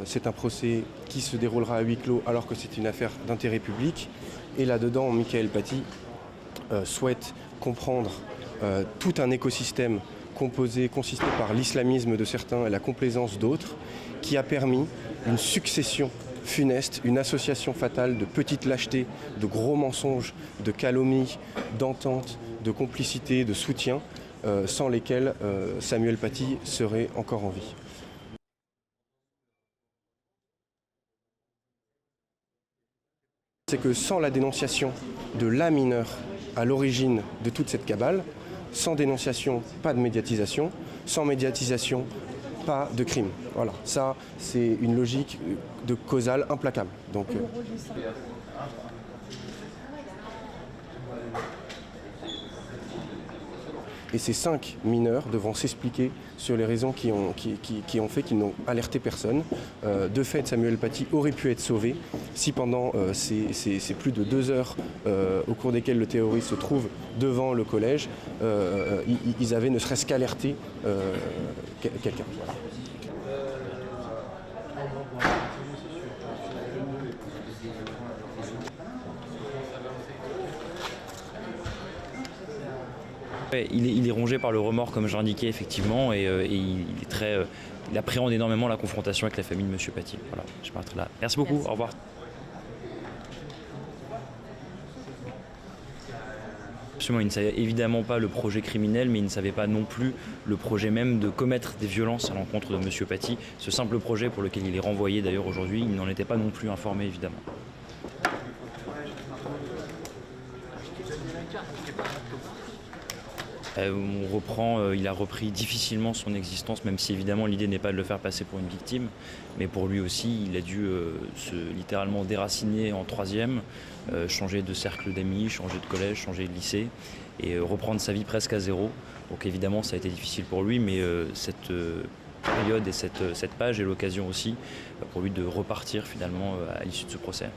c'est un procès qui se déroulera à huis clos alors que c'est une affaire d'intérêt public. Et là-dedans, Mickaël Paty souhaite comprendre tout un écosystème consisté par l'islamisme de certains et la complaisance d'autres, qui a permis une succession funeste, une association fatale de petites lâchetés, de gros mensonges, de calomnies, d'ententes, de complicité, de soutien, sans lesquels Samuel Paty serait encore en vie. C'est que sans la dénonciation de la mineure à l'origine de toute cette cabale, sans dénonciation, pas de médiatisation, sans médiatisation, pas de crime. Voilà, ça c'est une logique de causale implacable. Donc, et ces 5 mineurs devront s'expliquer sur les raisons qui ont fait qu'ils n'ont alerté personne. De fait, Samuel Paty aurait pu être sauvé si pendant ces plus de 2 heures au cours desquelles le terroriste se trouve devant le collège, ils avaient ne serait-ce qu'alerté quelqu'un. Voilà. Il est rongé par le remords, comme j'indiquais effectivement, et il appréhende énormément la confrontation avec la famille de M. Paty. Voilà, je m'arrête là. Merci beaucoup, au revoir. Absolument, il ne savait évidemment pas le projet criminel, mais il ne savait pas non plus le projet même de commettre des violences à l'encontre de M. Paty. Ce simple projet pour lequel il est renvoyé d'ailleurs aujourd'hui, il n'en était pas non plus informé évidemment. Il a repris difficilement son existence, même si évidemment l'idée n'est pas de le faire passer pour une victime, mais pour lui aussi, il a dû se littéralement déraciner en 3e, changer de cercle d'amis, changer de collège, changer de lycée, et reprendre sa vie presque à zéro. Donc évidemment, ça a été difficile pour lui, mais cette période et cette page est l'occasion aussi pour lui de repartir finalement à l'issue de ce procès.